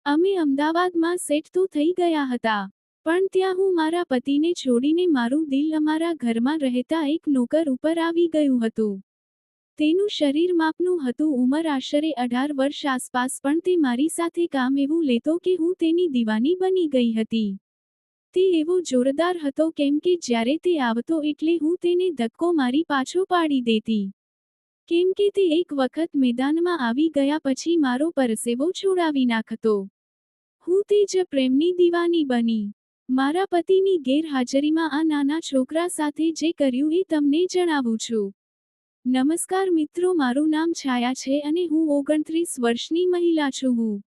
અમે અમદાવાદમાં સેટ તો થઈ ગયા હતા, પણ ત્યાં હું મારા પતિને છોડીને મારું દિલ અમારા ઘરમાં રહેતા એક નોકર ઉપર આવી ગયું હતું. તેનું શરીર માપનું હતું, ઉંમર આશરે 18 વર્ષ આસપાસ, પણ તે મારી સાથે કામ એવું લેતો કે હું તેની દીવાની બની ગઈ હતી. તે એવો જોરદાર હતો કેમ કે જ્યારે તે આવતો એટલે હું તેને ધક્કો મારી પાછો પાડી દેતી. કેમ કે તે એક વખત મેદાનમાં આવી ગયા પછી મારો પરસેવો છોડાવી નાખતો. હું તે જ પ્રેમની દીવાની બની. મારા પતિની ગેરહાજરીમાં આ નાના છોકરા સાથે જે કર્યું એ તમને જણાવું છું. નમસ્કાર મિત્રો, મારું નામ છાયા છે અને હું 29 વર્ષની મહિલા છું. હું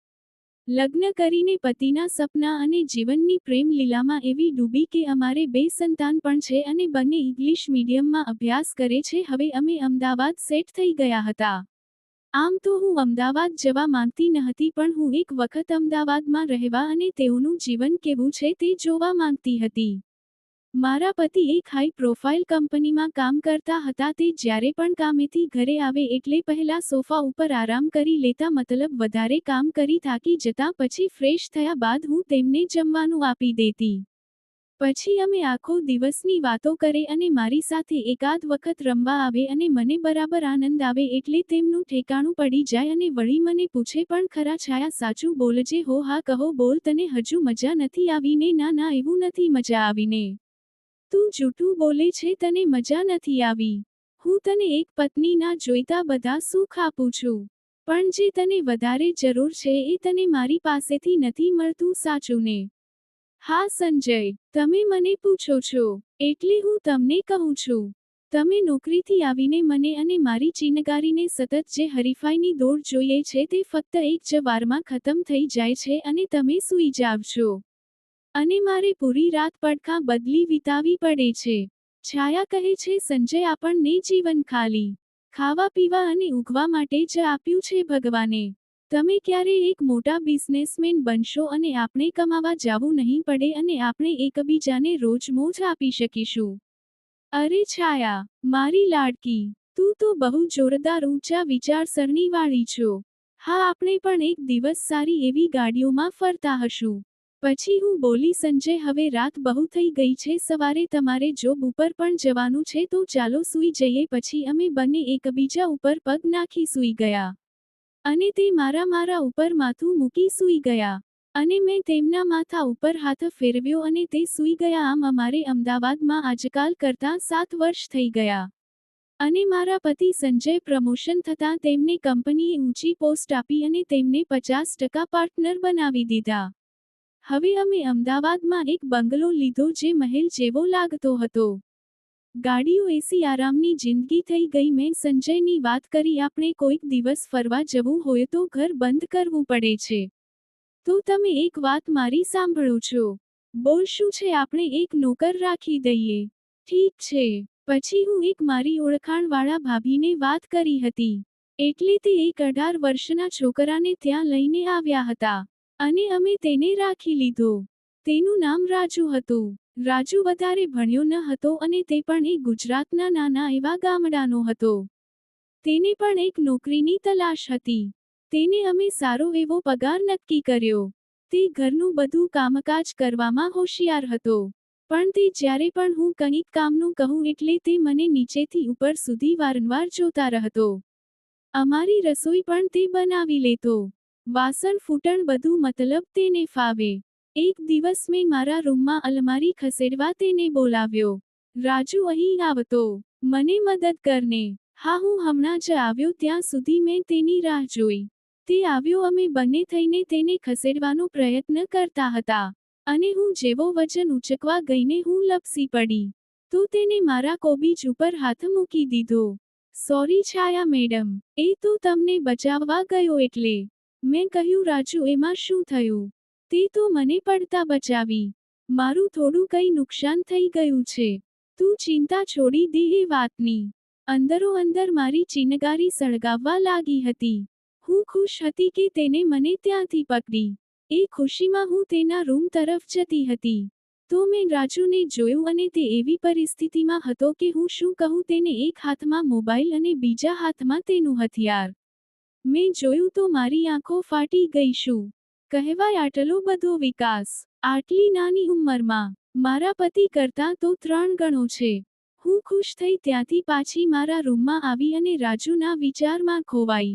લગ્ન કરીને પતિના સપના અને જીવનની પ્રેમ લીલામાં એવી ડૂબી કે અમારે 2 સંતાન પણ છે અને બંને ઇંગ્લિશ મીડિયમમાં અભ્યાસ કરે છે. હવે અમે અમદાવાદ સેટ થઈ ગયા હતા. આમ તો હું અમદાવાદ જવા માંગતી નહોતી, પણ હું એક વખત અમદાવાદમાં રહેવા અને તેઓનું જીવન કેવું છે તે જોવા માંગતી હતી. મારા પતિ એક હાઈ પ્રોફાઇલ કંપનીમાં કામ કરતા હતા. તે જ્યારે પણ કામેથી ઘરે આવે એટલે પહેલા સોફા ઉપર આરામ કરી લેતા, મતલબ વધારે કામ કરી થાકી જતા. પછી ફ્રેશ થયા બાદ હું તેમને જમવાનું આપી દેતી. પછી અમે આખો દિવસની વાતો કરે અને મારી સાથે એકાદ વખત રમવા આવે અને મને બરાબર આનંદ આવે એટલે તેમનું ઠેકાણું પડી જાય અને વળી મને પૂછે, પણ ખરા છાયા, સાચું બોલજે હો. હા કહો, બોલ, તને હજુ મજા નથી આવીને? ના ના, એવું નથી મજા આવીને. તું જૂઠું બોલે છે, તને મજા નથી આવી. હું તને એક પત્નીના જોઈતા બધા સુખ આપું છું, પણ જે તને વધારે જરૂર છે એ તને મારી પાસેથી નથી મળતું, સાચું ને? હા સંજય, તમે મને પૂછો છો એટલે હું તમને કહું છું. તમે નોકરીથી આવીને મને અને મારી ચિનગારીને સતત જે હરીફાઈની દોડ જોઈએ છે તે ફક્ત એક જ વારમાં ખતમ થઈ જાય છે અને તમે સૂઈ જાવ છો. અને મારે પૂરી રાત પડખા બદલી વિતાવી પડે છે. છાયા કહે છે, સંજય, આપણને જીવન ખાલી ખાવા પીવા અને ઊંઘવા માટે જ આપ્યું છે ભગવાને. તમે ક્યારે એક મોટા બિઝનેસમેન બનશો અને આપણે કમાવા જાવું નહીં પડે અને આપણે એકબીજાને રોજ મોજ આપી શકીશું. અરે છાયા, મારી લાડકી, તું તો બહુ જોરદાર ઊંચા વિચારસરણીવાળી છો. હા, આપણે પણ એક દિવસ સારી એવી ગાડીઓમાં ફરતા હશું. પછી હું બોલી, સંજય, હવે રાત બહુ થઈ ગઈ છે, સવારે તમારે જોબ ઉપર પણ જવાનું છે, તો ચાલો સૂઈ જઈએ. પછી અમે બંને એકબીજા ઉપર પગ નાખી સૂઈ ગયા. અને તે મારા ઉપર માથું મૂકી સૂઈ ગયા. અને મેં તેમના માથા ઉપર હાથ ફેરવ્યો અને તે સૂઈ ગયા. આમ અમારે અમદાવાદમાં આજકાલ કરતાં 7 વર્ષ થઈ ગયા. અને મારા પતિ સંજય પ્રમોશન થતાં તેમને કંપનીએ ઊંચી પોસ્ટ આપી અને તેમને 50% પાર્ટનર બનાવી દીધા. હવે અમે અમદાવાદમાં એક બંગલો લીધો જે મહેલ જેવો લાગતો હતો. ગાડીઓ, એસી, આરામની જિંદગી થઈ ગઈ. મેં સંજયની વાત કરી, આપણે કોઈક દિવસ ફરવા જવું હોય તો ઘર બંધ કરવું પડે છે. તો તમે એક વાત મારી સાંભળો છો? બોલ, શું છે? આપણે એક નોકર રાખી દઈએ. ઠીક છે. પછી હું એક મારી ઓળખાણવાળા ભાભીને વાત કરી હતી. એટલે તે એક 18 વર્ષના છોકરાને ત્યાં લઈને આવ્યા હતા. અને અમે તેને રાખી લીધો. તેનું નામ રાજુ હતું. રાજુ વધારે ભણ્યો ન હતો અને તે પણ એ ગુજરાતના નાના એવા ગામડાનો હતો. તેને પણ એક નોકરીની તલાશ હતી. તેને અમે સારો એવો પગાર નક્કી કર્યો. તે ઘરનું બધું કામકાજ કરવામાં હોશિયાર હતો. પણ તે જ્યારે પણ હું કંઈક કામનું કહું એટલે તે મને નીચેથી ઉપર સુધી વારંવાર જોતા રહેતો. અમારી રસોઈ પણ તે બનાવી લેતો. વાસણ ફૂટણ બધું, મતલબ તેને ફાવે. એક દિવસ મેં મારા રૂમમાં અલમારી ખસેડવા તેને બોલાવ્યો. રાજુ, અહીં આવતો. મને મદદ કરને. હા, હું હમણાં જ આવ્યો. ત્યાં સુધી મેં તેની રાહ જોઈ. તે આવ્યો. અમે બંને થઈને તેને ખસેડવાનો પ્રયત્ન કરતા હતા. અને હું જેવો વજન ઉચકવા ગઈને હું લપસી પડી. તો તેને મારા કોબીજ ઉપર હાથ મૂકી દીધો. સોરી છાયા મેડમ, એ તો તમને બચાવવા ગયો એટલે. મેં કહ્યું, રાજુ, એમાં શું થયું? તે તો મને પડતા બચાવી. મારું થોડું કંઈ નુકસાન થઈ ગયું છે. તું ચિંતા છોડી દે એ વાતની. અંદરો અંદર મારી ચિનગારી સળગાવવા લાગી હતી. હું ખુશ હતી કે તેને મને ત્યાંથી પકડી. એ ખુશીમાં હું તેના રૂમ તરફ જતી હતી. તો મેં રાજુને જોયું અને તે એવી પરિસ્થિતિમાં હતો કે હું શું કહું તેને. એક હાથમાં મોબાઈલ અને બીજા હાથમાં તેનું હથિયાર. મેં જોયું તો મારી આંખો ફાટી ગઈ. શું કહેવાય આટલો બધો વિકાસ આટલી નાની ઉંમરમાં મારા પતિ કરતાં તો 3 ગણો છે. હું ખુશ થઈ ત્યાંથી પાછી મારા રૂમમાં આવી અને રાજુના વિચારમાં ખોવાઈ.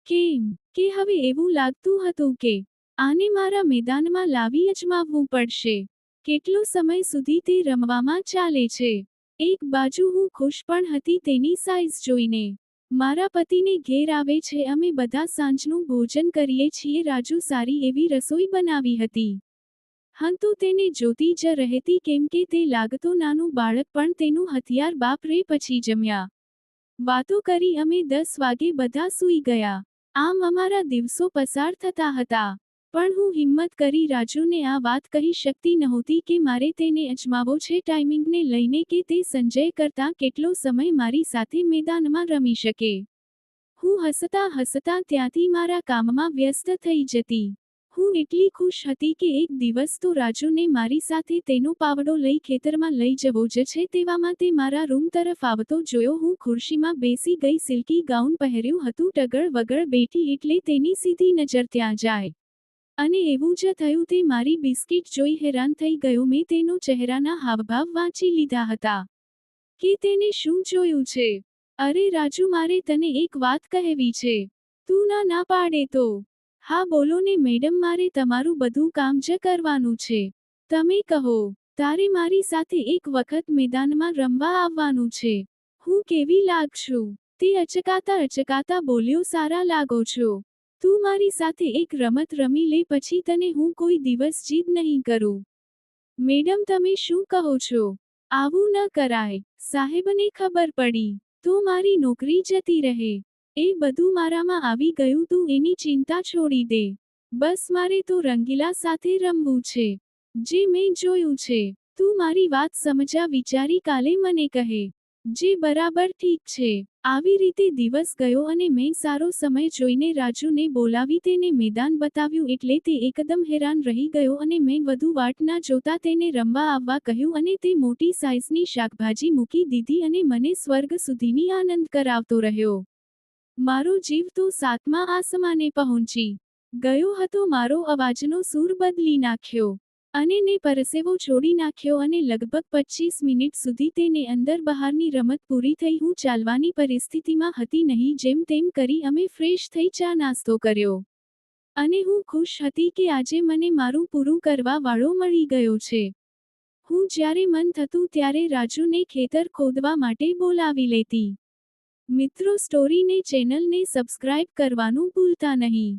કેમ કે હવે એવું લાગતું હતું કે આને મારા મેદાનમાં લાવી અજમાવવું પડશે. કેટલો સમય સુધી તે રમવામાં ચાલે છે. એક બાજુ હું ખુશ પણ હતી તેની સાઈઝ જોઈને. મારા પતિને ઘેર આવે છે, અમે બધા સાંજનું ભોજન કરીએ છીએ. રાજુ સારી એવી રસોઈ બનાવી હતી. હંતુ તેને જોતી જ રહેતી કેમ કે તે લાગતો નાનું બાળક, પણ તેનું હથિયાર બાપ રે. પછી જમ્યા, વાતો કરી અમે 10 વાગે બધા સૂઈ ગયા. આમ અમારા દિવસો પસાર થતા હતા. પણ હું હિંમત કરી રાજુને આ વાત કહી શકતી નહોતી કે મારે તેને અજમાવો છે ટાઈમિંગને લઈને, કે તે સંજય કરતાં કેટલો સમય મારી સાથે મેદાનમાં રમી શકે. હું હસતા હસતા ત્યાંથી મારા કામમાં વ્યસ્ત થઈ જતી. હું એટલી ખુશ હતી કે એક દિવસ તો રાજુને મારી સાથે તેનો પાવડો લઈ ખેતરમાં લઈ જવો જ છે તેવામાં તે મારા રૂમ તરફ આવતો જોયો. હું ખુરશીમાં બેસી ગઈ. સિલ્કી ગાઉન પહેર્યું હતું, ટગળ વગળ બેઠી એટલે તેની સીધી નજર ત્યાં જાય. અને એવું જ થયું. તે મારી બિસ્કિટ જોઈ હેરાન થઈ ગયો. મેં તેનો ચહેરાના હાવભાવ વાંચી લીધા હતા કે તેને શું જોયું છે. અરે રાજુ, મારે તને એક વાત કહેવી છે. તું ના પાડે તો? હા બોલો ને મેડમ, મારે તમારું બધું કામ જ કરવાનું છે. તમે કહો. તારે મારી સાથે એક વખત મેદાનમાં રમવા આવવાનું છે. હું કેવી લાગશું? તે અચકાતા બોલ્યો, સારા લાગો છો. તું મારી સાથે એક રમત રમી લે, પછી તને હું કોઈ દિવસ જીદ નહીં કરું. મેડમ તમે શું કહો છો? આવું ન કરાય. સાહેબને ખબર પડી તો મારી નોકરી જતી રહે. એ બધું મારામાં આવી ગયું. તું એની ચિંતા છોડી દે. બસ મારે તો રંગીલા સાથે રમવું છે. જે મેં જોયું છે. તું મારી વાત સમજા. વિચારી કાલે મને કહે. જે બરાબર ઠીક છે. આવી રીતે દિવસ ગયો અને મેં સારો સમય જોઈને રાજુને બોલાવી તેને મેદાન બતાવ્યું એટલે તે એકદમ હેરાન રહી ગયો અને મેં વધુ વાટ ના જોતા તેને રમવા આવવા કહ્યું અને તે મોટી સાઈઝની શાકભાજી મૂકી દીધી અને મને સ્વર્ગ સુધીની આનંદ કરાવતો રહ્યો. મારો જીવ તો 7મા આસમાને પહોંચી ગયો હતો. મારો અવાજનો સૂર બદલી નાખ્યો અને ને પરસેવો છોડી નાખ્યો અને લગભગ 25 મિનિટ સુધી તેને અંદર બહારની રમત પૂરી થઈ. હું ચાલવાની પરિસ્થિતિમાં હતી નહીં. જેમ તેમ કરી અમે ફ્રેશ થઈ ચા નાસ્તો કર્યો અને હું ખુશ હતી કે આજે મને મારું પૂરું કરવા વાળો મળી ગયો છે. હું જ્યારે મન થતું ત્યારે રાજુને ખેતર ખોદવા માટે બોલાવી લેતી. મિત્રો, સ્ટોરીને ચેનલને સબસ્ક્રાઇબ કરવાનું ભૂલતા નહીં.